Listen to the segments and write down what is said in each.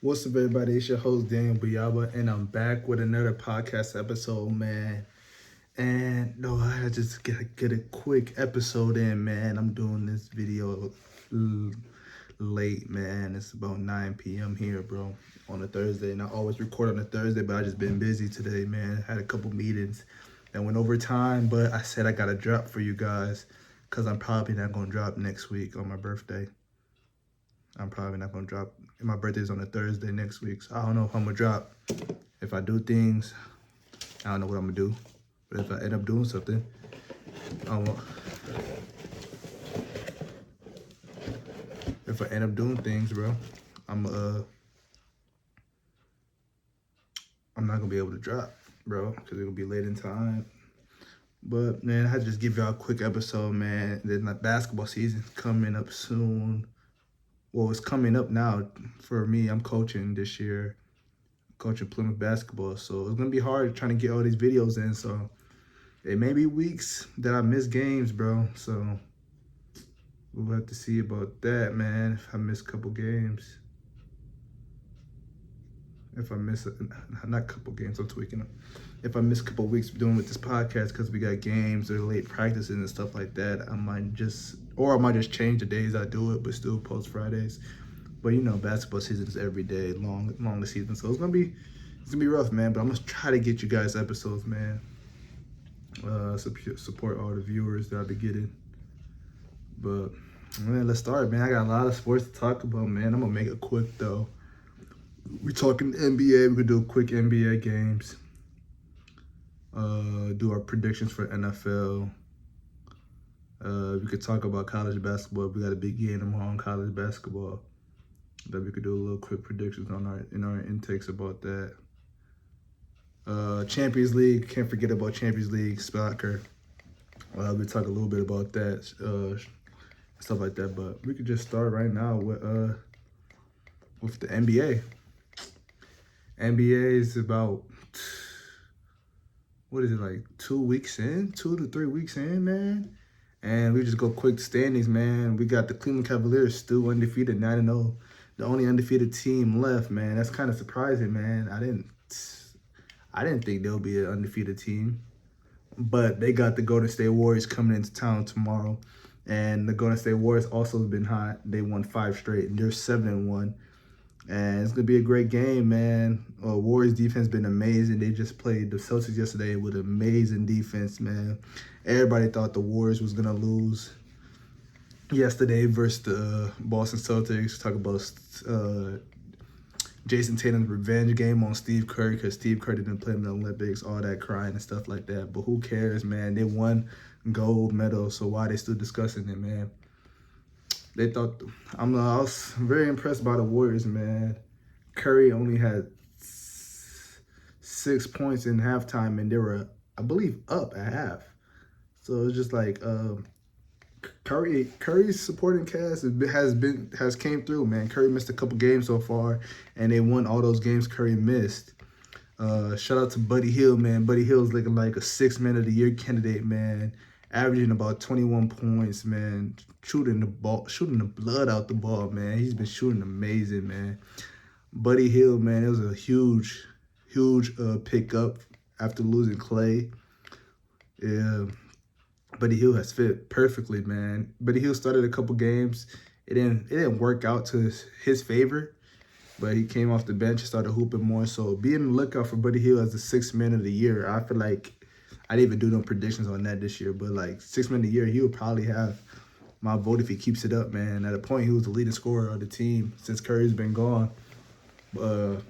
What's up, everybody? It's your host, Daniel Buyaba, and I'm back with another podcast episode, man. And no, I had just get a quick episode in, man. I'm doing this video late, man. It's about 9 p.m. here, bro, on a Thursday. And I always record on a Thursday, but I just been busy today, man. Had a couple meetings that went over time, but I said I got to drop for you guys because I'm probably not going to drop next week on my birthday. I'm probably not gonna drop. My birthday's on a Thursday next week, so I don't know if I'm gonna drop. If I do things, I don't know what I'm gonna do. But if I end up doing something, if I end up doing things, bro, I'm not gonna be able to drop, bro, because it'll be late in time. But man, I had to just give y'all a quick episode, man. Then the basketball season's coming up soon. Well, it's coming up now for me. I'm coaching this year, coaching Plymouth basketball. So it's going to be hard trying to get all these videos in. So it may be weeks that I miss games, bro. So we'll have to see about that, man. If I miss a couple games. If I miss, not a couple games, I'm tweaking them. If I miss a couple weeks doing with this podcast because we got games or late practices and stuff like that, I might just change the days I do it, but still post Fridays. But you know, basketball season is every day, long the season, so it's gonna be rough, man. But I'm gonna try to get you guys episodes, man. Support all the viewers that I'll be getting. But man, let's start, man. I got a lot of sports to talk about, man. I'm gonna make it quick though. We talking NBA. We could do quick NBA games. Do our predictions for NFL. We could talk about college basketball. We got a big game tomorrow on college basketball. That we could do a little quick predictions on our intakes about that. Champions League. Can't forget about Champions League soccer. We talk a little bit about that, stuff like that. But we could just start right now with the NBA. NBA is about, what is it, like 2 weeks in, 2 to 3 weeks in, man. And we just go quick standings, man. We got the Cleveland Cavaliers still undefeated, 9-0. The only undefeated team left, man. That's kind of surprising, man. I didn't think they'll be an undefeated team. But they got the Golden State Warriors coming into town tomorrow. And the Golden State Warriors also have been hot. They won 5 straight, and they're 7-1. And it's going to be a great game, man. Warriors defense been amazing. They just played the Celtics yesterday with amazing defense, man. Everybody thought the Warriors was going to lose yesterday versus the Boston Celtics. Talk about Jason Tatum's revenge game on Steve Kerr because Steve Kerr didn't play in the Olympics, all that crying and stuff like that. But who cares, man? They won gold medal, so why they still discussing it, man? They thought I was very impressed by the Warriors, man. Curry only had 6 points in halftime, and they were, I believe, up at half. So it's just like Curry's supporting cast has came through, man. Curry missed a couple games so far, and they won all those games Curry missed. Shout out to Buddy Hield, man. Buddy Hield's looking like a 6th Man of the Year candidate, man. Averaging about 21 points, man. Shooting the blood out the ball, man. He's been shooting amazing, man. Buddy Hield, man, it was a huge pickup after losing Clay. Yeah, Buddy Hield has fit perfectly, man. Buddy Hield started a couple games. It didn't work out to his favor, but he came off the bench and started hooping more. So be on the lookout for Buddy Hield as the 6th Man of the Year. I feel like I didn't even do no predictions on that this year, but like 6th Man of the Year, he would probably have my vote if he keeps it up, man. At a point, he was the leading scorer of the team since Curry's been gone.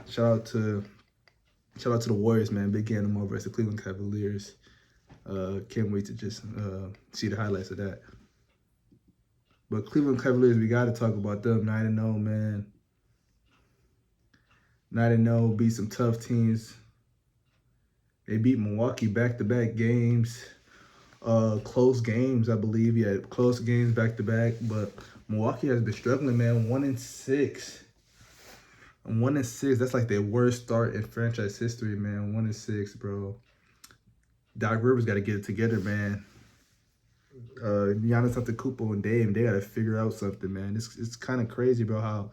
Shout out to the Warriors, man. Big game tomorrow versus the Cleveland Cavaliers. Can't wait to just see the highlights of that. But Cleveland Cavaliers, we got to talk about them. 9-0, man. 9-0, beat some tough teams. They beat Milwaukee back-to-back games. Close games, I believe. Yeah, close games back-to-back. But Milwaukee has been struggling, man. 1-6. 1-6. That's like their worst start in franchise history, man. 1-6, bro. Doc Rivers got to get it together, man. Giannis Antetokounmpo and Dame, they got to figure out something, man. It's kind of crazy, bro, how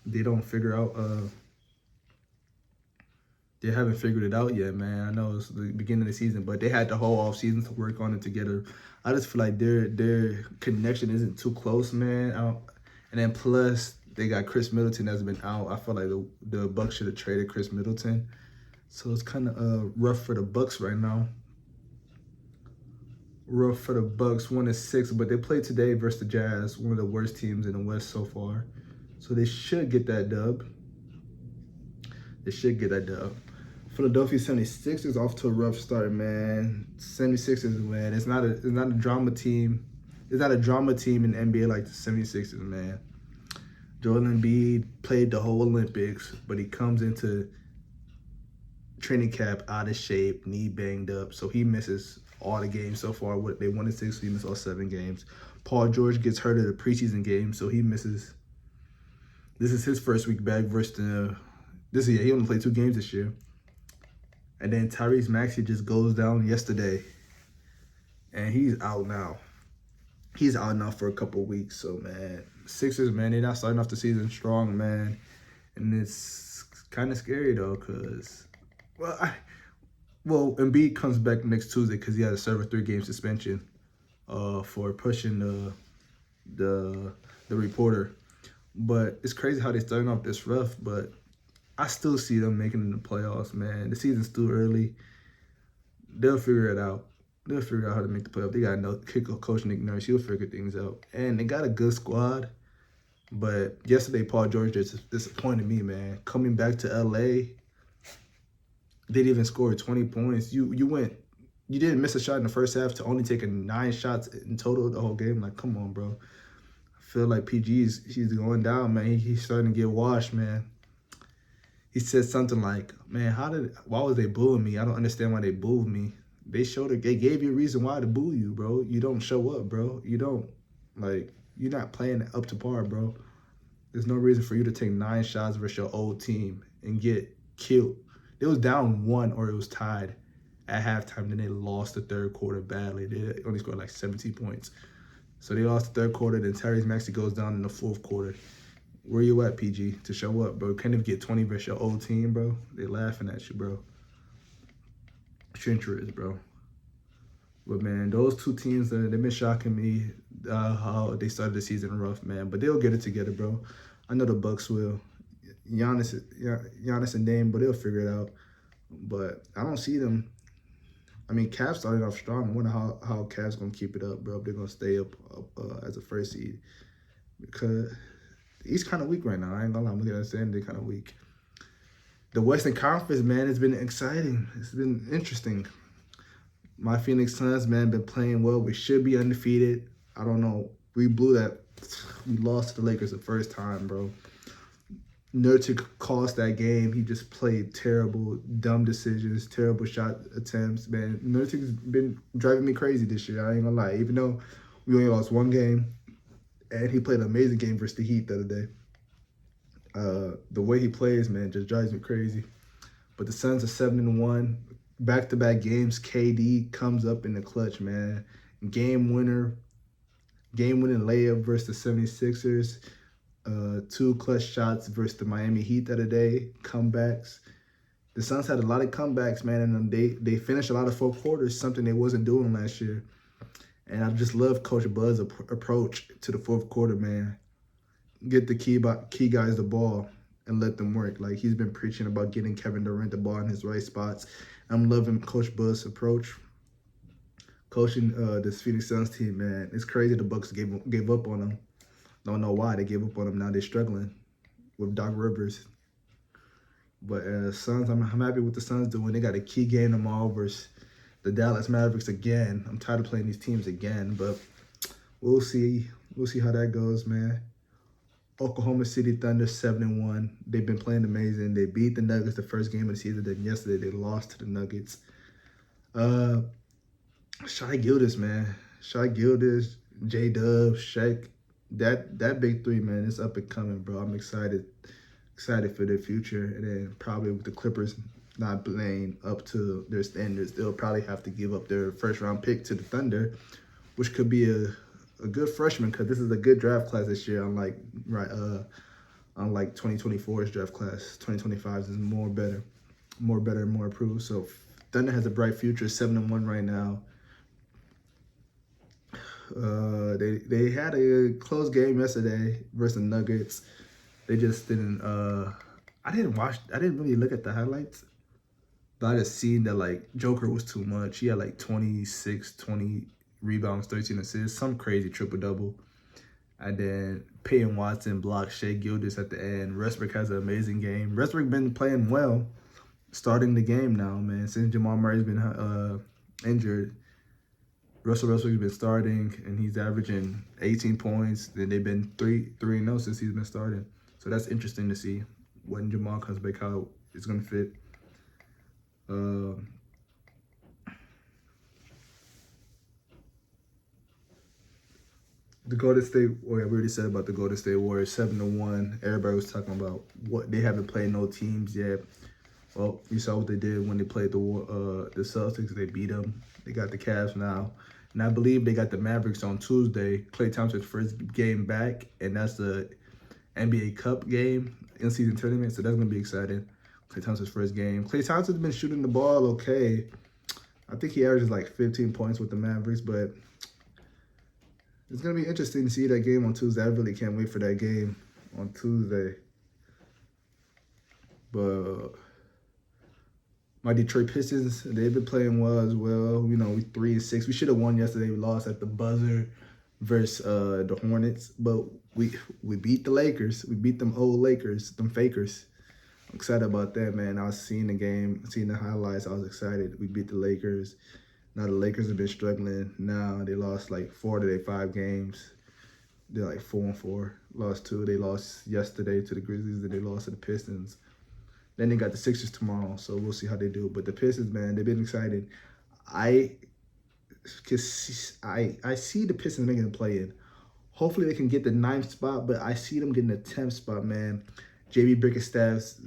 they don't figure out. They haven't figured it out yet, man. I know it's the beginning of the season, but they had the whole off season to work on it together. I just feel like their connection isn't too close, man. And then plus they got Chris Middleton that's been out. I feel like the Bucks should have traded Chris Middleton, so it's kind of rough for the Bucks right now. Rough for the Bucks, 1-6, but they played today versus the Jazz, one of the worst teams in the West so far. So they should get that dub. They should get that dub. Philadelphia 76ers off to a rough start, man. 76ers, man. It's not a drama team. It's not a drama team in the NBA like the 76ers, man. Joel Embiid played the whole Olympics, but he comes into training camp out of shape, knee banged up, so he misses all the games so far. They won in 6, so he missed all 7 games. Paul George gets hurt at the preseason game, so he misses. This is his first week back versus he only played 2 games this year. And then Tyrese Maxey just goes down yesterday, and he's out now. He's out now for a couple weeks. So, man, Sixers, man, they're not starting off the season strong, man. And it's kind of scary, though, because, Embiid comes back next Tuesday because he had to serve a 3-game suspension for pushing the reporter. But it's crazy how they're starting off this rough, but I still see them making it in the playoffs, man. The season's still early. They'll figure it out. They'll figure out how to make the playoffs. They got no coach Nick Nurse. He'll figure things out. And they got a good squad. But yesterday, Paul George just disappointed me, man. Coming back to L.A., they didn't even score 20 points. You didn't miss a shot in the first half to only taking 9 shots in total the whole game. Like, come on, bro. I feel like he's going down, man. He's starting to get washed, man. He said something like, man, why was they booing me? I don't understand why they booed me. They gave you a reason why to boo you, bro. You don't show up, bro. You're not playing up to par, bro. There's no reason for you to take 9 shots versus your old team and get killed. It was down 1 or it was tied at halftime. Then they lost the third quarter badly. They only scored like 17 points. So they lost the third quarter. Then Tyrese Maxey goes down in the fourth quarter. Where you at, PG, to show up, bro? Can't even get 20 versus your old team, bro. They laughing at you, bro. Treacherous, bro. But, man, those 2 teams, they've been shocking me how they started the season rough, man. But they'll get it together, bro. I know the Bucks will. Giannis and Dame, but they'll figure it out. But I don't see them. I mean, Cavs started off strong. I wonder how Cavs going to keep it up, bro. If they're going to stay up as a first seed. Because he's kind of weak right now. I ain't gonna lie. I'm looking at the standing. They're kind of weak. The Western Conference, man, it's been exciting. It's been interesting. My Phoenix Suns, man, been playing well. We should be undefeated. I don't know. We lost to the Lakers the first time, bro. Nurkic cost that game. He just played terrible, dumb decisions, terrible shot attempts, man. Nurkic's been driving me crazy this year. I ain't gonna lie. Even though we only lost 1 game, and he played an amazing game versus the Heat the other day. The way he plays, man, just drives me crazy. But the Suns are 7-1. Back-to-back games, KD comes up in the clutch, man. Game-winning layup versus the 76ers. 2 clutch shots versus the Miami Heat the other day. Comebacks. The Suns had a lot of comebacks, man, and they finished a lot of 4 quarters, something they wasn't doing last year. And I just love Coach Bud's approach to the 4th quarter, man. Get the key guys the ball and let them work. Like, he's been preaching about getting Kevin Durant the ball in his right spots. I'm loving Coach Bud's approach. Coaching this Phoenix Suns team, man. It's crazy the Bucks gave up on them. Don't know why they gave up on them. Now they're struggling with Doc Rivers. But Suns, I'm happy with the Suns doing. They got a key game tomorrow versus the Dallas Mavericks again. I'm tired of playing these teams again, but we'll see. We'll see how that goes, man. Oklahoma City Thunder 7-1. They've been playing amazing. They beat the Nuggets the first game of the season. Then yesterday they lost to the Nuggets. Shai Gilgeous, man. Shai Gilgeous, J-Dub, Shaq. That big 3, man, it's up and coming, bro. I'm excited for their future. And then probably with the Clippers not playing up to their standards, they'll probably have to give up their first-round pick to the Thunder, which could be a good freshman because this is a good draft class this year, unlike Unlike 2024's draft class, 2025 is more better, and more approved. So Thunder has a bright future, 7-1 right now. They had a close game yesterday versus the Nuggets. They just didn't. I didn't really look at the highlights, but I just seen that like Joker was too much. He had like 26, 20 rebounds, 13 assists, some crazy triple-double. And then Peyton Watson blocked Shea Gilgeous at the end. Westbrook has an amazing game. Westbrook been playing well, starting the game now, man. Since Jamal Murray's been injured, Russell Westbrook's been starting, and he's averaging 18 points. Then they've been 3-0 since he's been starting. So that's interesting to see when Jamal comes back, how it's going to fit. The Golden State, we already said about the Golden State Warriors, 7-1. Everybody was talking about what they haven't played no teams yet. Well, you saw what they did when they played the Celtics. They beat them. They got the Cavs now. And I believe they got the Mavericks on Tuesday. Klay Thompson's first game back, and that's the NBA Cup game, in-season tournament, so that's going to be exciting. Klay Thompson's first game. Klay Thompson's been shooting the ball okay. I think he averages like 15 points with the Mavericks, but it's going to be interesting to see that game on Tuesday. I really can't wait for that game on Tuesday. But my Detroit Pistons, they've been playing well as well. You know, we 3-6. We should have won yesterday. We lost at the buzzer versus the Hornets. But we beat the Lakers. We beat them old Lakers, them fakers. I'm excited about that, man. I was seeing the game, seeing the highlights. I was excited. We beat the Lakers. Now the Lakers have been struggling. Now they lost like 4 of their 5 games. They're like 4-4. Lost 2. They lost yesterday to the Grizzlies, and they lost to the Pistons. Then they got the Sixers tomorrow, so we'll see how they do. But the Pistons, man, they've been excited. I see the Pistons making a play-in. Hopefully they can get the 9th spot, but I see them getting the 10th spot, man. J.B. Bickerstaff's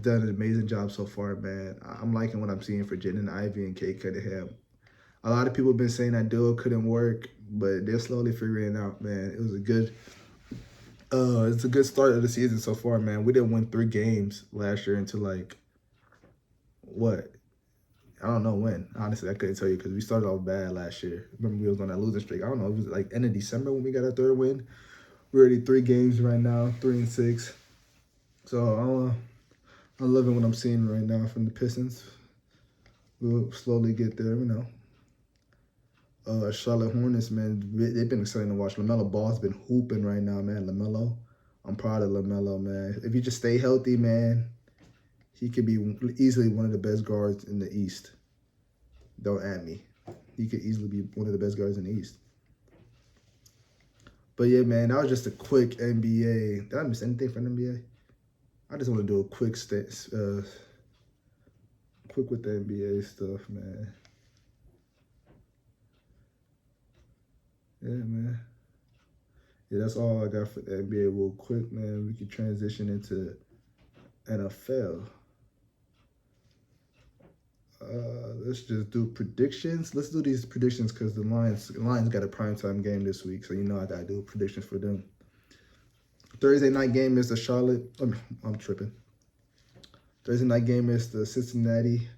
done an amazing job so far, man. I'm liking what I'm seeing for Jaden Ivey and Kate Cunningham. A lot of people have been saying that duo couldn't work, but they're slowly figuring it out, man. It was a good it's a good start of the season so far, man. We didn't win 3 games last year until like what? I don't know when. Honestly, I couldn't tell you because we started off bad last year. Remember, we was on that losing streak. I don't know. It was like end of December when we got our 3rd win. We're already 3 games right now, 3-6. So I'm loving what I'm seeing right now from the Pistons. We'll slowly get there, you know. Charlotte Hornets, man, they've been exciting to watch. LaMelo Ball's been hooping right now, man. LaMelo, I'm proud of LaMelo, man. If he just stay healthy, man, he could be easily one of the best guards in the East. Don't at me. He could easily be one of the best guards in the East. But yeah, man, that was just a quick NBA. Did I miss anything from the NBA? I just want to do a quick quick with the NBA stuff, man. Yeah, man. Yeah, that's all I got for the NBA real quick, man. We can transition into NFL. Let's just do predictions. Let's do these predictions because the Lions got a primetime game this week, so you know I gotta do predictions for them. Thursday night game is the Charlotte. I'm tripping. Thursday night game is the Cincinnati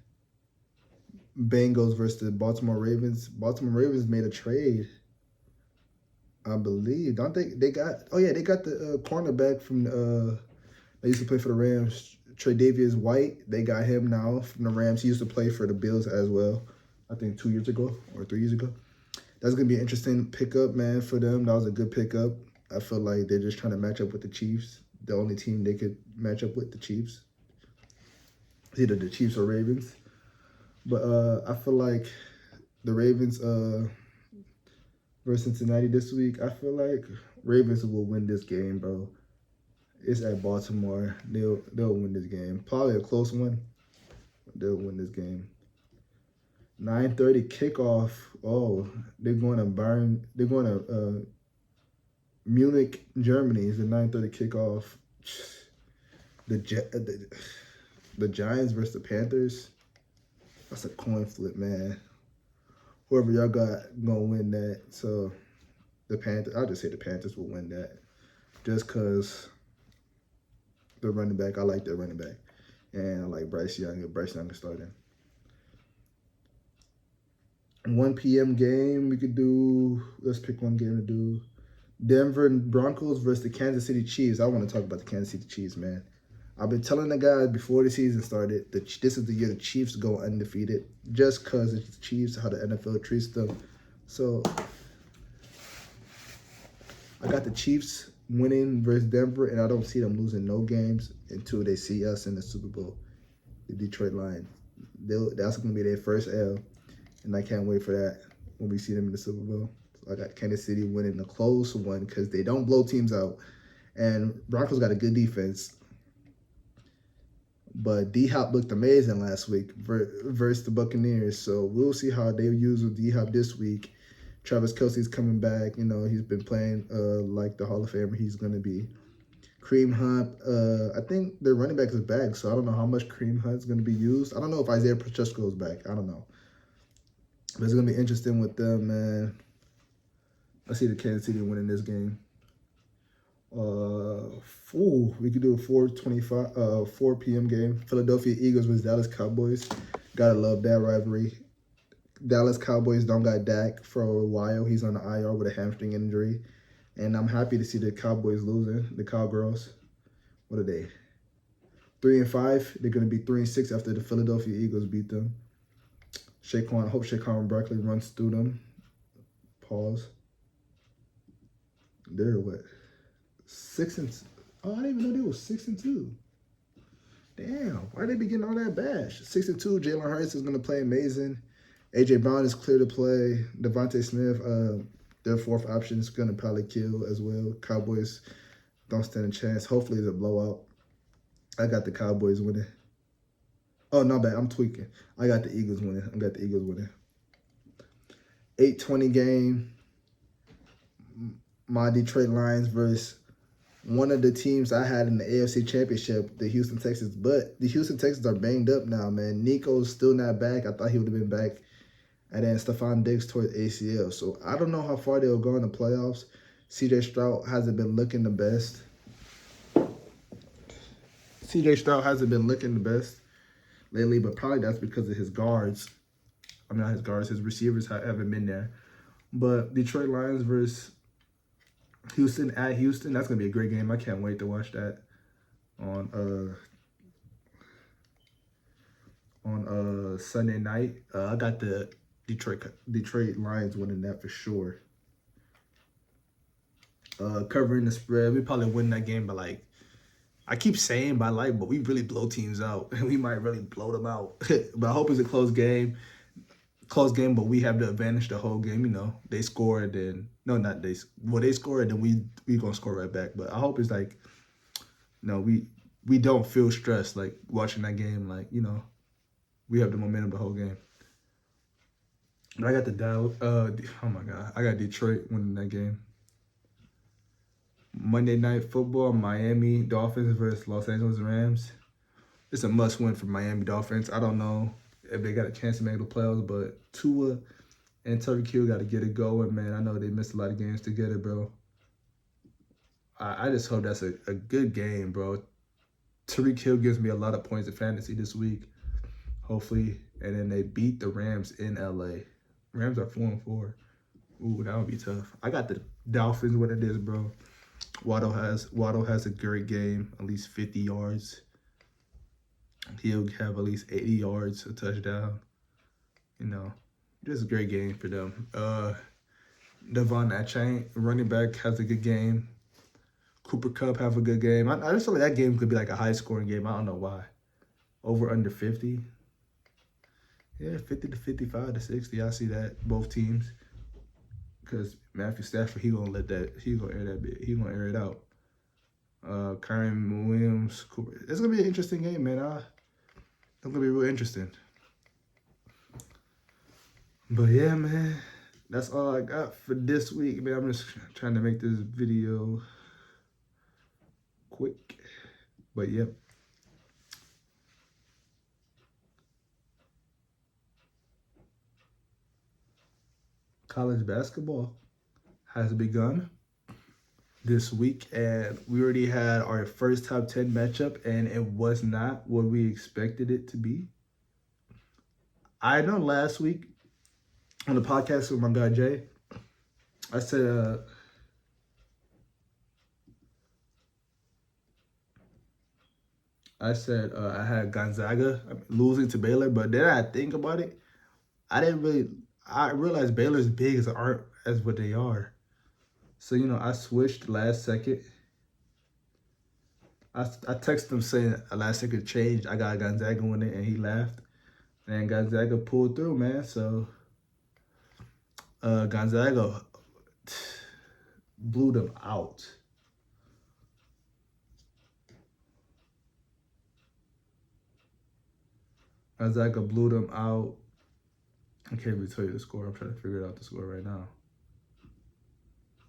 Bengals versus the Baltimore Ravens. Baltimore Ravens made a trade, I believe. Don't they got? Oh yeah, they got the cornerback from they used to play for the Rams, Tre'Davious White. They got him now from the Rams. He used to play for the Bills as well. I think 2 years ago or 3 years ago. That's gonna be an interesting pickup, man, for them. That was a good pickup. I feel like they're just trying to match up with the Chiefs. The only team they could match up with, the Chiefs. It's either the Chiefs or Ravens. But I feel like the Ravens versus Cincinnati this week, I feel like Ravens will win this game, bro. It's at Baltimore. They'll win this game. Probably a close one. They'll win this game. 9:30 kickoff. Oh, they're going to Munich, Germany. Is the 9:30 kickoff. The Giants versus the Panthers. That's a coin flip, man. Whoever y'all got gonna win that. So the Panthers, I'll just say the Panthers will win that. Just cause the running back. I like their running back. And I like Bryce Young. Bryce Young is starting. 1 p.m. game, we could do, let's pick one game to do. Denver Broncos versus the Kansas City Chiefs. I want to talk about the Kansas City Chiefs, man. I've been telling the guys before the season started that this is the year the Chiefs go undefeated just because it's the Chiefs, how the NFL treats them. So I got the Chiefs winning versus Denver, and I don't see them losing no games until they see us in the Super Bowl, the Detroit Lions. That's going to be their first L, and I can't wait for that when we see them in the Super Bowl. So I got Kansas City winning a close one because they don't blow teams out, and Broncos got a good defense. But D-Hop looked amazing last week versus the Buccaneers, so we'll see how they use with D-Hop this week. Travis Kelce's coming back. You know, he's been playing like the Hall of Famer he's going to be. Kareem Hunt, I think their running back is back, so I don't know how much Kareem Hunt's going to be used. I don't know if Isaiah Pacheco is back. I don't know. But it's going to be interesting with them, man. I see the Kansas City winning this game. We could do a 4 p.m. game. Philadelphia Eagles versus Dallas Cowboys. Gotta love that rivalry. Dallas Cowboys don't got Dak for a while. He's on the IR with a hamstring injury. And I'm happy to see the Cowboys losing. The Cowgirls. What are they? 3-5. They're going to be 3-6 after the Philadelphia Eagles beat them. I hope Saquon Barkley runs through them. Pause. They're what? 6-2. Oh, I didn't even know they were 6-2. Damn, why they be getting all that bash? 6-2. Jalen Hurts is going to play amazing. A.J. Brown is clear to play. Devontae Smith, their fourth option is going to probably kill as well. Cowboys don't stand a chance. Hopefully it's a blowout. I got the Cowboys winning. Oh, not bad. I'm tweaking. I got the Eagles winning. 8:20 game. My Detroit Lions versus one of the teams I had in the AFC Championship, the Houston Texans. But the Houston Texans are banged up now, man. Nico's still not back. I thought he would have been back. And then Stephon Diggs toward ACL. So I don't know how far they'll go in the playoffs. CJ Stroud hasn't been looking the best. Lately, but probably that's because of his guards. I mean, not his guards, his receivers haven't been there. But Detroit Lions versus Houston at Houston, that's going to be a great game. I can't wait to watch that on Sunday night. I got the Detroit Lions winning that for sure. Covering the spread, we probably win that game by like, I keep saying by like, but we really blow teams out. And we might really blow them out. But I hope it's a close game. But we have the advantage the whole game. You know, they scored, and no, not they. Well, they scored, and we gonna score right back. But I hope it's like, no, we don't feel stressed like watching that game. Like, you know, we have the momentum the whole game. But I got the Dallas. Oh my God, I got Detroit winning that game. Monday Night Football, Miami Dolphins versus Los Angeles Rams. It's a must-win for Miami Dolphins. I don't know if they got a chance to make the playoffs, but Tua and Tyreek Hill got to get it going, man. I know they missed a lot of games together, bro. I just hope that's a good game, bro. Tyreek Hill gives me a lot of points in fantasy this week, hopefully. And then they beat the Rams in L.A. Rams are 4-4. Ooh, that would be tough. I got the Dolphins winning this, bro. Waddle has a great game, at least 50 yards. He'll have at least 80 yards, a touchdown. You know, just a great game for them. Devon Achane, running back, has a good game. Cooper Kupp have a good game. I just feel like that game could be like a high-scoring game. I don't know why. Over under 50. Yeah, 50 to 55 to 60. I see that, both teams. Because Matthew Stafford, he gonna air it out. Kyron Williams, Cooper. It's gonna be an interesting game, man. It's gonna be real interesting. But yeah, man, that's all I got for this week, man. I'm just trying to make this video quick. But yep. College basketball has begun. this week, and we already had our first top 10 matchup, and it was not what we expected it to be. I know last week on the podcast with my guy Jay, I said I had Gonzaga losing to Baylor, but then I think about it, I realized Baylor's bigs aren't as what they are. So, I switched last second. I texted him saying a last second change. I got Gonzaga winning, and he laughed. And Gonzaga pulled through, man. So, Gonzaga blew them out. Gonzaga blew them out. I can't even tell you the score. I'm trying to figure out the score right now.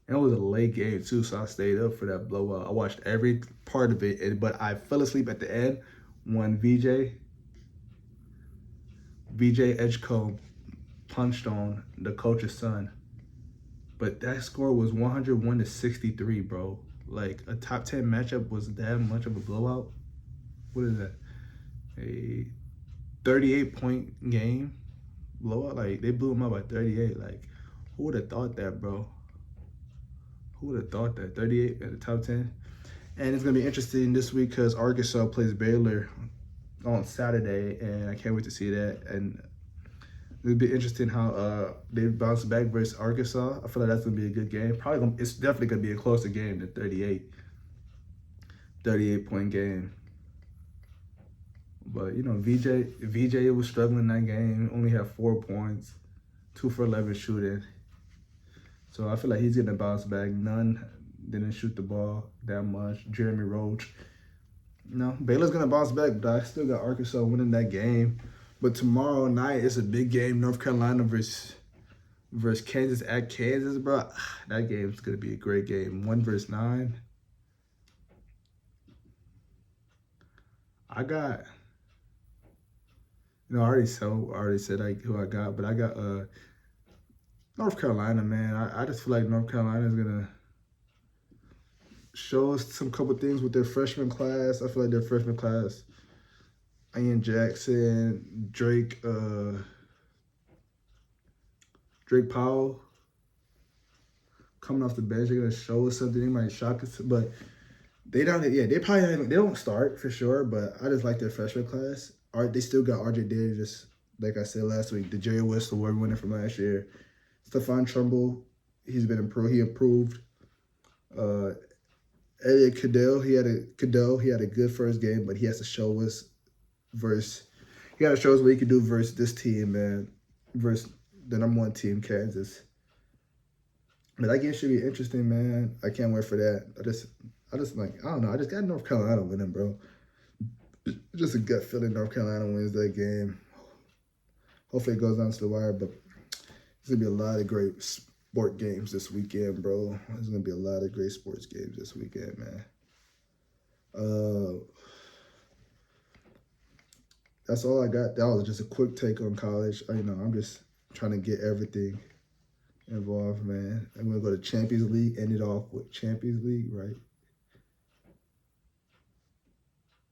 And it was a late game, too, so I stayed up for that blowout. I watched every part of it, but I fell asleep at the end when VJ Edgecombe punched on the coach's son. But that score was 101-63, bro. Like, a top 10 matchup was that much of a blowout? What is that? A 38-point game blowout? Like, they blew them up by 38. Like, who would have thought that, bro? Who would have thought that? 38 at the top 10? And it's going to be interesting this week because Arkansas plays Baylor on Saturday, and I can't wait to see that. And it'll be interesting how they bounce back versus Arkansas. I feel like that's going to be a good game. It's definitely going to be a closer game than 38-point game. But, VJ was struggling in that game. Only had 4 points, 2 for 11 shooting. So I feel like he's going to bounce back. None didn't shoot the ball that much. Jeremy Roach. Baylor's going to bounce back, but I still got Arkansas winning that game. But tomorrow night, it's a big game. North Carolina versus Kansas at Kansas, bro. That game's going to be a great game. 1 versus 9. I got... I already said who I got, but I got North Carolina, man. I just feel like North Carolina is going to show us some couple things with their freshman class. I feel like their freshman class, Ian Jackson, Drake Powell, coming off the bench, they're going to show us something. They might shock us, but they don't start for sure, but I just like their freshman class. They still got RJ Davis, like I said last week, the Jerry West Award winner from last year. Stephon Trumbull, he's been improved. He improved. Elliot Cadell, he had a good first game, but he has to show us what he can do versus this team, man, versus the number 1 team, Kansas. But that game should be interesting, man. I can't wait for that. I just got North Carolina winning, bro. Just a gut feeling North Carolina wins that game. Hopefully it goes down to the wire, but there's going to be a lot of great sport games this weekend, bro. There's going to be a lot of great sports games this weekend, man. That's all I got. That was just a quick take on college. I'm just trying to get everything involved, man. I'm going to go to Champions League, end it off with Champions League, right?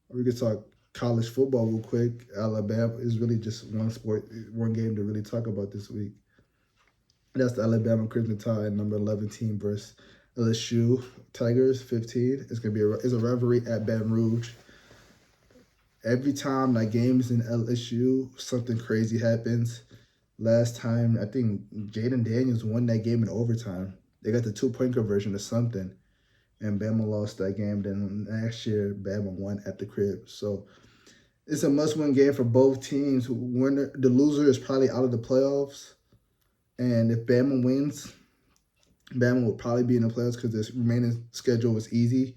We could talk college football real quick. Alabama is really just one game to really talk about this week. That's the Alabama Crimson Tide, number 11 team versus LSU Tigers, 15. It's a rivalry at Baton Rouge. Every time that game is in LSU, something crazy happens. Last time, I think Jaden Daniels won that game in overtime. They got the 2-point conversion or something. And Bama lost that game. Then next year, Bama won at the crib. So it's a must-win game for both teams. The loser is probably out of the playoffs. And if Bama wins, Bama will probably be in the playoffs because this remaining schedule was easy.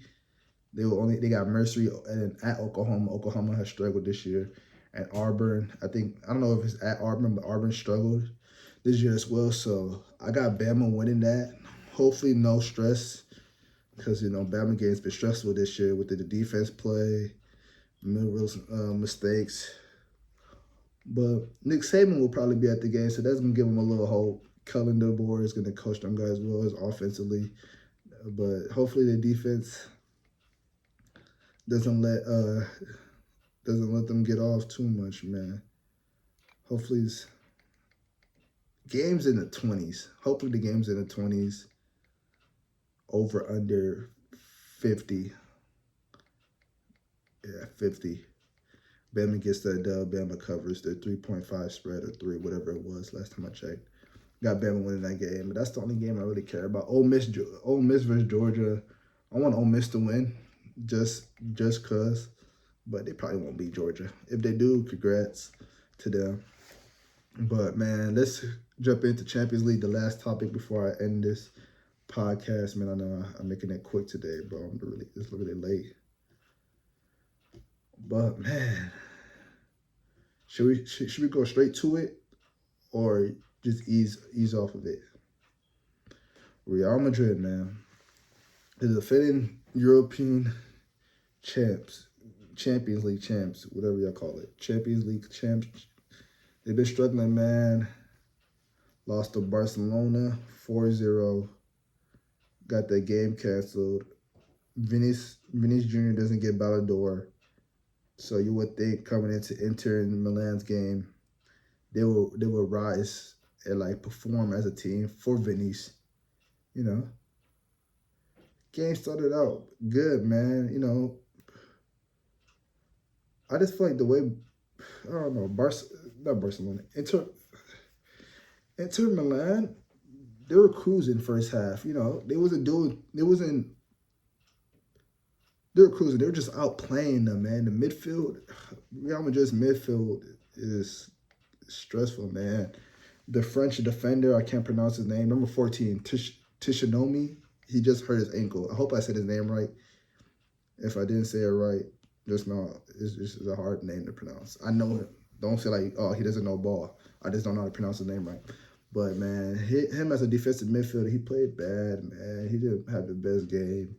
They got Mercy and at Oklahoma. Oklahoma has struggled this year. At Auburn, I don't know if it's at Auburn, but Auburn struggled this year as well. So I got Bama winning that. Hopefully no stress. Because, Bama game's been stressful this year with the defense play, Milroe's mistakes. But Nick Saban will probably be at the game, so that's going to give him a little hope. Kellen DeBoer is going to coach them guys well as offensively. But hopefully the defense doesn't let them get off too much, man. Hopefully it's games in the 20s. Hopefully the game's in the 20s. Over under 50. Yeah, 50. Bama gets that dub. Bama covers their 3.5 spread or 3, whatever it was last time I checked. Got Bama winning that game, but that's the only game I really care about. Ole Miss versus Georgia. I want Ole Miss to win, just cause. But they probably won't beat Georgia. If they do, congrats to them. But man, let's jump into Champions League, the last topic before I end this podcast. Man, I know I'm making it quick today, bro. It's really late. But man, should we go straight to it or just ease off of it? Real Madrid, man, the defending European champs, Champions League champs, whatever y'all call it, Champions League champs. They've been struggling, man. Lost to Barcelona 4-0. Got that game canceled. Vinicius Jr. doesn't get Ballon d'Or. So you would think coming into Inter and Milan's game, they will rise and like perform as a team for Vinicius. You know, game started out good, man. You know, I just feel like the way, I don't know, not Barcelona, Inter Milan, they were cruising first half. You know, they were cruising. They were just outplaying them, man. The midfield, Real Madrid's midfield is stressful, man. The French defender, I can't pronounce his name, number 14, Tishinomi, he just hurt his ankle. I hope I said his name right. If I didn't say it right, just know it's a hard name to pronounce. I know him. Don't feel like, oh, he doesn't know ball. I just don't know how to pronounce his name right. But, man, him as a defensive midfielder, he played bad, man. He didn't have the best game.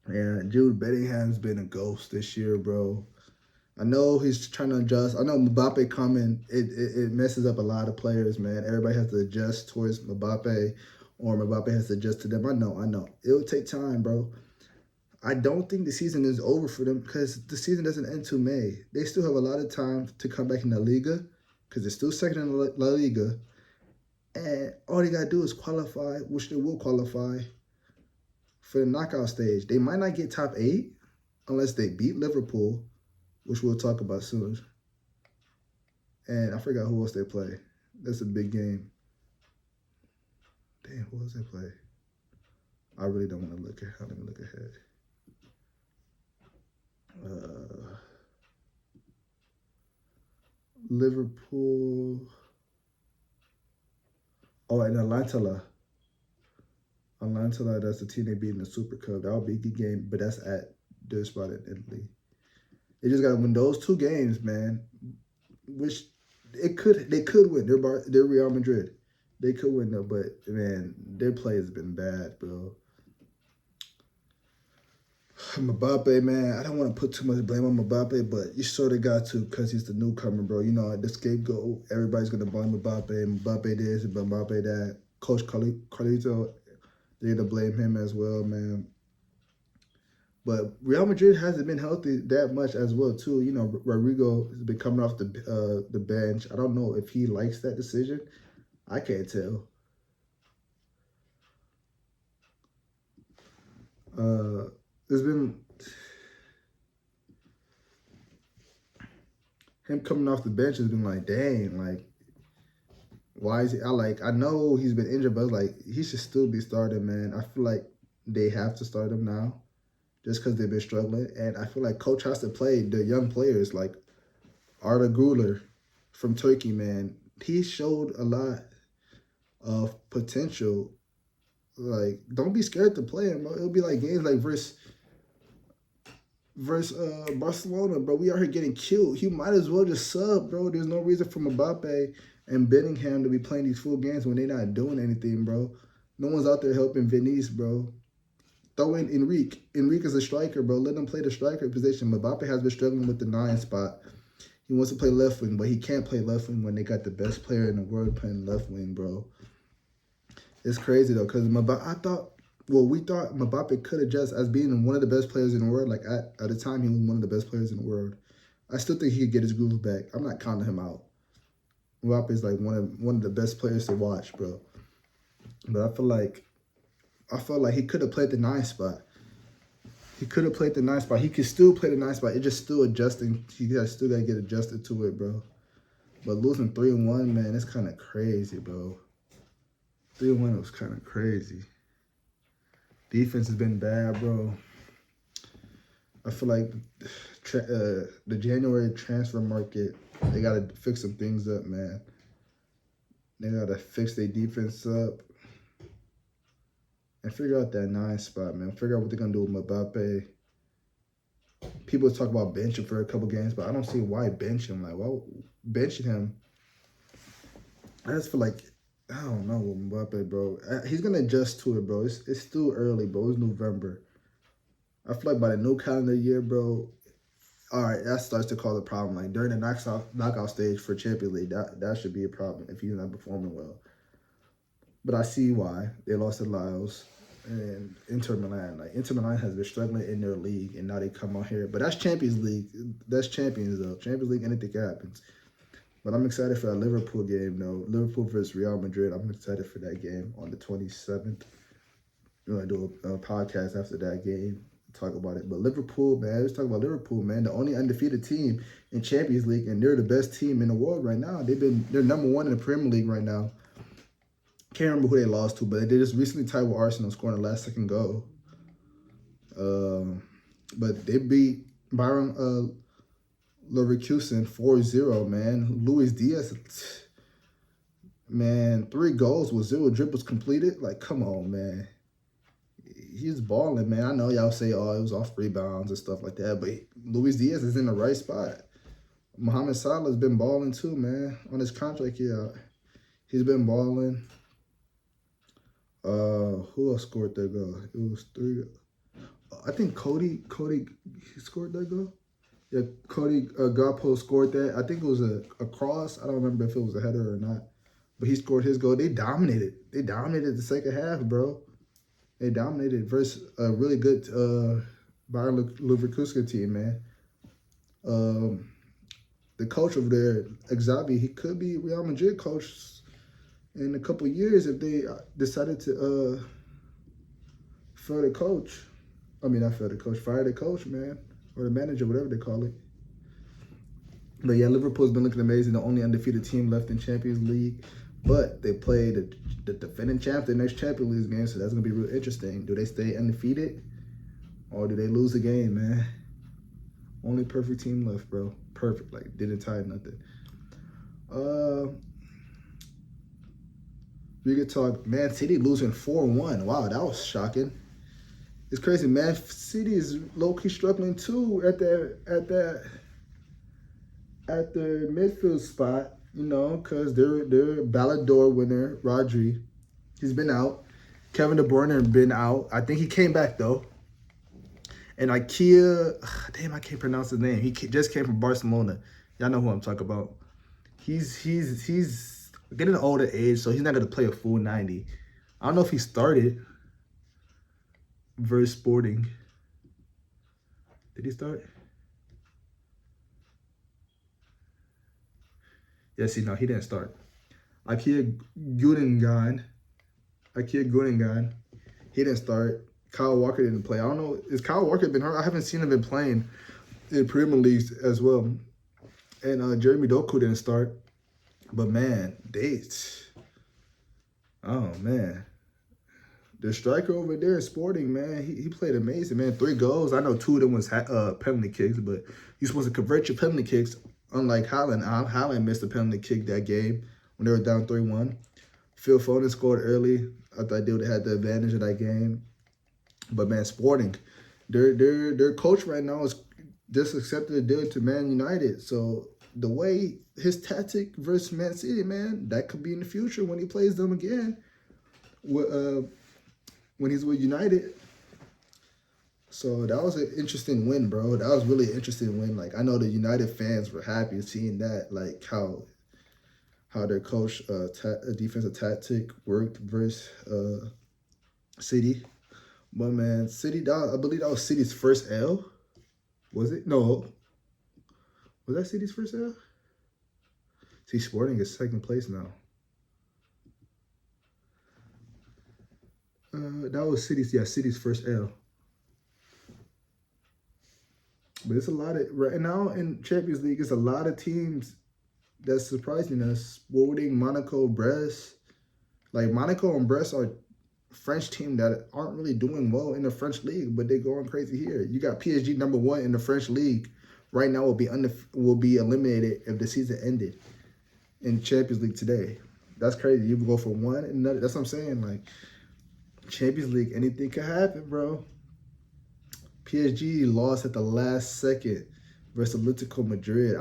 And Jude Bellingham's been a ghost this year, bro. I know he's trying to adjust. I know Mbappe coming, it messes up a lot of players, man. Everybody has to adjust towards Mbappe, or Mbappe has to adjust to them. I know. It'll take time, bro. I don't think the season is over for them because the season doesn't end till May. They still have a lot of time to come back in the Liga because they're still second in La Liga. And all they got to do is qualify, which they will qualify, for the knockout stage. They might not get top 8 unless they beat Liverpool, which we'll talk about soon. And I forgot who else they play. That's a big game. Damn, who else they play? I really don't want to look ahead. Let me look ahead. Liverpool. Oh, and Atalanta, that's the team they beat in the Super Cup. That'll be a good game, but that's at their spot in Italy. They just got to win those 2 games, man. Which they could win. They're Real Madrid. They could win though, but man, their play has been bad, bro. Mbappe, man, I don't want to put too much blame on Mbappe, but you sort of got to because he's the newcomer, bro. You know, the scapegoat, everybody's going to blame Mbappe. Mbappe this, Mbappe that. Coach Carlito, they're going to blame him as well, man. But Real Madrid hasn't been healthy that much as well, too. You know, Rodrigo has been coming off the bench. I don't know if he likes that decision. I can't tell. There's been him coming off the bench has been like, dang, like, why is he? I know he's been injured, but like he should still be starting, man. I feel like they have to start him now, just because they've been struggling, and I feel like coach has to play the young players like Arda Güler from Turkey, man. He showed a lot of potential. Like, don't be scared to play him, bro. It'll be like games like versus Barcelona, bro. We are here getting killed. You might as well just sub, bro. There's no reason for Mbappe and Bellingham to be playing these full games when they're not doing anything, bro. No one's out there helping Vinicius, bro. Throw in Enrique. Enrique is a striker, bro. Let him play the striker position. Mbappe has been struggling with the 9 spot. He wants to play left wing, but he can't play left wing when they got the best player in the world playing left wing, bro. It's crazy, though, because I thought well, we thought Mbappe could adjust as being one of the best players in the world. Like at the time, he was one of the best players in the world. I still think he could get his groove back. I'm not counting him out. Mbappe is like one of the best players to watch, bro. But I felt like he could have played the 9 spot. He could have played the 9 spot. He could still play the 9 spot. It just still adjusting. Still gotta get adjusted to it, bro. But losing 3-1, man, it's kind of crazy, bro. 3-1 was kind of crazy. Defense has been bad, bro. I feel like the January transfer market, they got to fix some things up, man. They got to fix their defense up and figure out that 9 spot, man. Figure out what they're going to do with Mbappe. People talk about benching for a couple games, but I don't see why bench him. Like, why benching him? I just feel like, I don't know with Mbappe, bro. He's going to adjust to it, bro. It's still early, bro. It's November. I feel like by the new calendar year, bro, all right, that starts to cause a problem. Like during the knockout stage for Champions League, that should be a problem if he's not performing well. But I see why. They lost to Lyles and Inter Milan. Like Inter Milan has been struggling in their league, and now they come out here. But that's Champions League. That's Champions, though. Champions League, anything happens. But I'm excited for that Liverpool game, though. Liverpool versus Real Madrid. I'm excited for that game on the 27th. We're going to do a podcast after that game. Talk about it. But Liverpool, man, let's talk about Liverpool, man. The only undefeated team in Champions League, and they're the best team in the world right now. They're number 1 in the Premier League right now. Can't remember who they lost to, but they just recently tied with Arsenal, scoring the last second goal. But they beat Bayern Leverkusen 4-0, man. Luis Diaz, man, 3 goals with 0 dribbles completed. Like, come on, man. He's balling, man. I know y'all say, oh, it was off rebounds and stuff like that, but Luis Diaz is in the right spot. Mohamed Salah's been balling too, man. On his contract here, he's been balling. Who else scored that goal? It was 3. I think Cody scored that goal. Yeah, Cody Gakpo scored that. I think it was a cross. I don't remember if it was a header or not, but he scored his goal. They dominated. They dominated the second half, bro. They dominated versus a really good Bayern Leverkusen team, man. The coach over there, Xabi, he could be Real Madrid coach in a couple years if they decided to fire the coach. I mean, not fire the coach, fire the coach, man. Or the manager, whatever they call it. But yeah, Liverpool's been looking amazing. The only undefeated team left in Champions League. But they play the defending champ the next Champions League game, so that's going to be real interesting. Do they stay undefeated or do they lose the game, man? Only perfect team left, bro. Perfect. Like, didn't tie nothing. We could talk Man City losing 4-1. Wow, that was shocking. It's crazy. Man City is low-key struggling too at the midfield spot, you know, because their Ballon d'Or winner, Rodri, he's been out. Kevin De Bruyne been out. I think he came back, though. And Ikea, damn, I can't pronounce his name. He just came from Barcelona. Y'all know who I'm talking about. He's getting an older age, so he's not going to play a full 90. I don't know if he started versus Sporting. Did he start? Yes, he didn't start. Ikea Gundogan, he didn't start. Kyle Walker didn't play. I don't know. Is Kyle Walker been hurt? I haven't seen him been playing in Premier League as well. And Jeremy Doku didn't start. But, man, oh, man. The striker over there is Sporting, man. He played amazing, man. 3 goals. I know 2 of them was penalty kicks, but you're supposed to convert your penalty kicks. Unlike Haaland, Haaland missed a penalty kick that game when they were down 3-1. Phil Foden scored early. I thought they would have had the advantage of that game. But, man, Sporting, their coach right now is just accepted a deal to Man United. So, the way his tactic versus Man City, man, that could be in the future when he plays them again. When he's with United. So that was an interesting win, bro. That was really an interesting win. Like, I know the United fans were happy seeing that, like how their coach defensive tactic worked versus City. But man, I believe that was City's first L. Was it? No. Was that City's first L? See, Sporting is second place now. That was City's first L. But it's a lot of, right now in Champions League, it's a lot of teams that's surprising us. Sporting, Monaco, Brest. Like, Monaco and Brest are French team that aren't really doing well in the French league, but they're going crazy here. You got PSG #1 in the French league. Right now will be eliminated if the season ended in Champions League today. That's crazy. You go from one and another. That's what I'm saying. Like, Champions League, anything could happen, bro. PSG lost at the last second versus Atletico Madrid.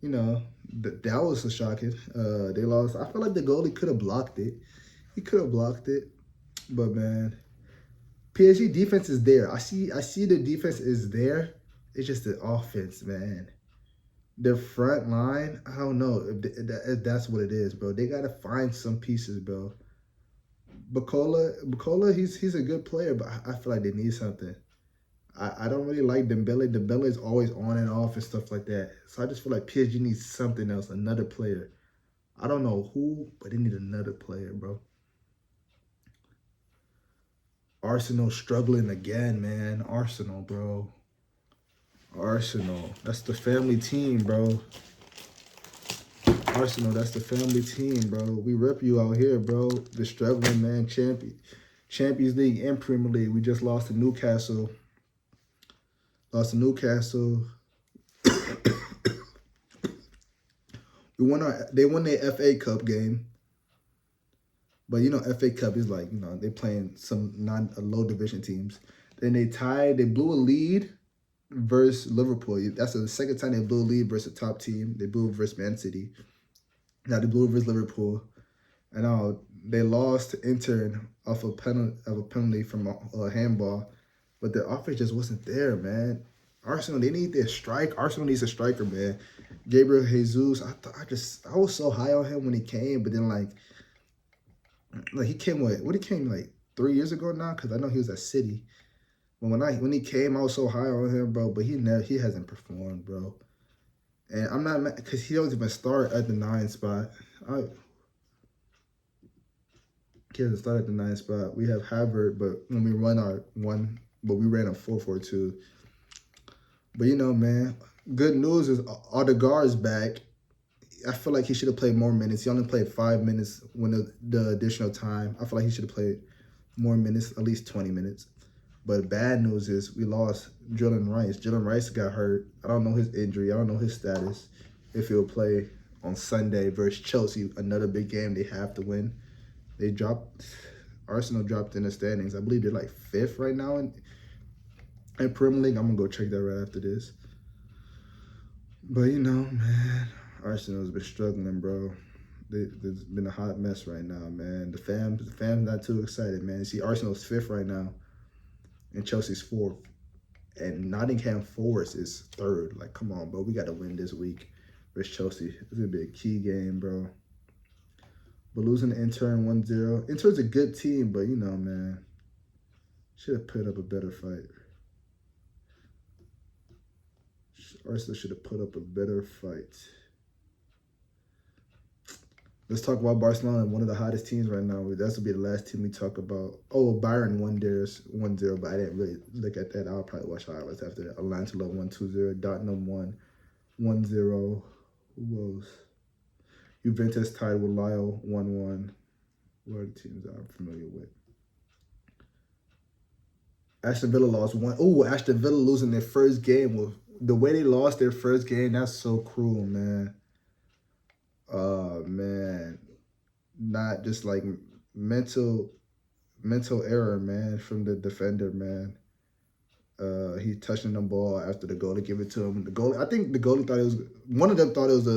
That was so shocking. They lost. I feel like the goalie could have blocked it. He could have blocked it, but man, PSG defense is there. I see the defense is there. It's just the offense, man. The front line, I don't know if that's what it is, bro. They gotta find some pieces, bro. Bacola, he's a good player, but I feel like they need something. I don't really like Dembele. Dembele is always on and off and stuff like that. So I just feel like PSG needs something else, another player. I don't know who, but they need another player, bro. Arsenal struggling again, man. Arsenal, bro. Arsenal. That's the family team, bro. Arsenal, that's the family team, bro. We rep you out here, bro. The struggling, man. Champions League and Premier League. We just lost to Newcastle. They won their FA Cup game. But, FA Cup is like, they playing some low division teams. Then they blew a lead versus Liverpool. That's the second time they blew a lead versus a top team. They blew versus Man City. Now they blew versus Liverpool. And now they lost to Inter off a penalty from a handball. But the offense just wasn't there, man. Arsenal, they need their strike. Arsenal needs a striker, man. Gabriel Jesus, I was so high on him when he came, but then like he came he came like 3 years ago now, because I know he was at City. But when he came, I was so high on him, bro. But he hasn't performed, bro. And I'm not mad because he doesn't even start at the 9 spot. He doesn't start at the 9 spot. We have Havertz, but when we run we ran a 4-4-2. But man, good news is Odegaard's back. I feel like he should have played more minutes. He only played 5 minutes when the additional time. I feel like he should have played more minutes, at least 20 minutes. But bad news is we lost Jalen Rice. Jalen Rice got hurt. I don't know his injury. I don't know his status. If he'll play on Sunday versus Chelsea, another big game they have to win. Arsenal dropped in the standings. I believe they're like 5th right now in Premier League. I'm going to go check that right after this. But, man, Arsenal's been struggling, bro. There's been a hot mess right now, man. The fam's not too excited, man. You see, Arsenal's 5th right now, and Chelsea's 4th. And Nottingham Forest is 3rd. Like, come on, bro. We got to win this week versus Chelsea. It's going to be a key game, bro. But losing to Inter 1-0. Inter's a good team, but, man, should have put up a better fight. Arsenal should have put up a better fight. Let's talk about Barcelona, one of the hottest teams right now. This will be the last team we talk about. Oh, Bayern won theirs 1-0, but I didn't really look at that. I'll probably watch highlights after that. Atlanta won 2-0. Tottenham won 1-0. Who else? Juventus tied with Lille 1-1. What are the teams I'm familiar with? Aston Villa lost 1. Oh, Aston Villa losing their first game. The way they lost their first game, that's so cruel, man. Man, not just like mental error, man, from the defender, man. He touching the ball after the goalie give it to him. I think the goalie thought one of them thought it was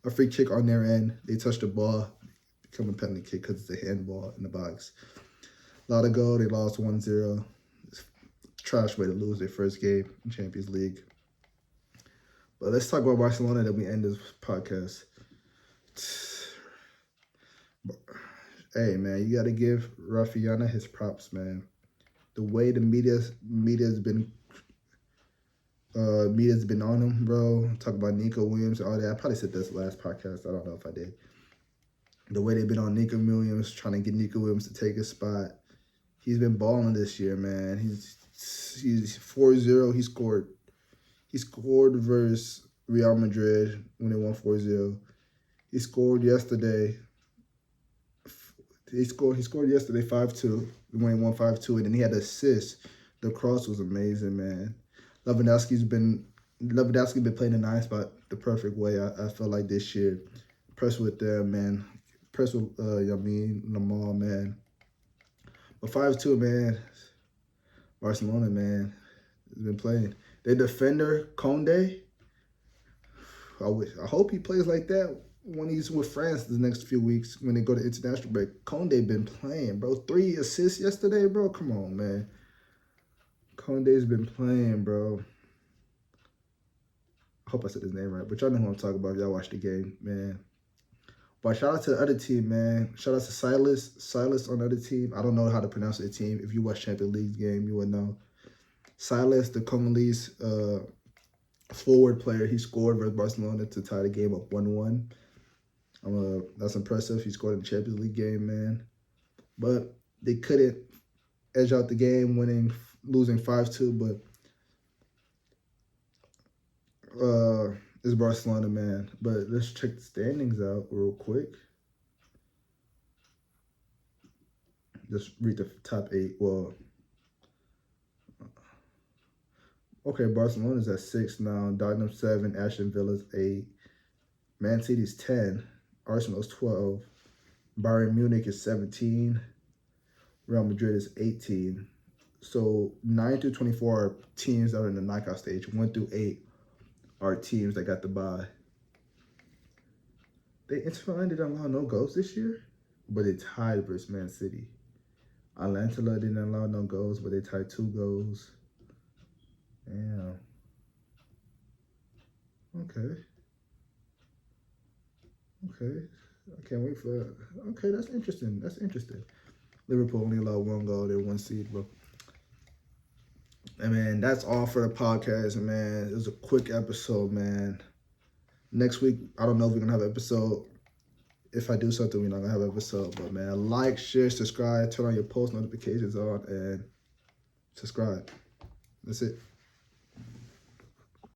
a free kick on their end. They touched the ball, become a penalty kick because it's a handball in the box. A lot of goal. They lost 1-0. Trash way to lose their first game in Champions League. But let's talk about Barcelona, then we end this podcast. Hey, man, you got to give Rafiana his props, man. The way the media's been on him, bro. Talk about Nico Williams and all that. I probably said this last podcast. I don't know if I did. The way they've been on Nico Williams, trying to get Nico Williams to take his spot. He's been balling this year, man. He's 4-0. He scored versus Real Madrid when they won 4-0. He scored yesterday. He scored yesterday 5-2 when he won 5-2, and then he had an assist. The cross was amazing, man. Lewandowski's been playing the 9 spot the perfect way. I felt like this year. Impressed with them, man. Impressed with Yamin Lamar, man. But 5-2, man. Barcelona, man, has been playing. Their defender, Conde. I hope he plays like that when he's with France the next few weeks when they go to international break. Conde been playing, bro. 3 assists yesterday, bro. Come on, man. Conde's been playing, bro. I hope I said his name right, but y'all know who I'm talking about if y'all watch the game, man. But shout out to the other team, man. Shout out to Silas. Silas on the other team. I don't know how to pronounce the team. If you watch Champions League game, you would know. Silas, the Congolese forward player, he scored versus Barcelona to tie the game up 1-1. That's impressive. He scored in the Champions League game, man. But they couldn't edge out the game, losing 5-2. But it's Barcelona, man. But let's check the standings out real quick. Just read the top 8. Well, okay, Barcelona's at 6 now. Tottenham 7. Aston Villa's 8. Man City's 10. Arsenal's 12. Bayern Munich is 17. Real Madrid is 18. So 9 through 24 are teams that are in the knockout stage. 1 through 8 are teams that got the bye. Inter Milan didn't allow no goals this year, but they tied versus Man City. Atlanta didn't allow no goals, but they tied 2 goals. Damn. Okay. I can't wait for. Okay, that's interesting. Liverpool only allowed 1 goal. They're 1 seed, bro. And man, that's all for the podcast, man. It was a quick episode, man. Next week, I don't know if we're gonna have an episode. If I do something, we're not gonna have an episode. But man, like, share, subscribe, turn on your post notifications on, and subscribe. That's it.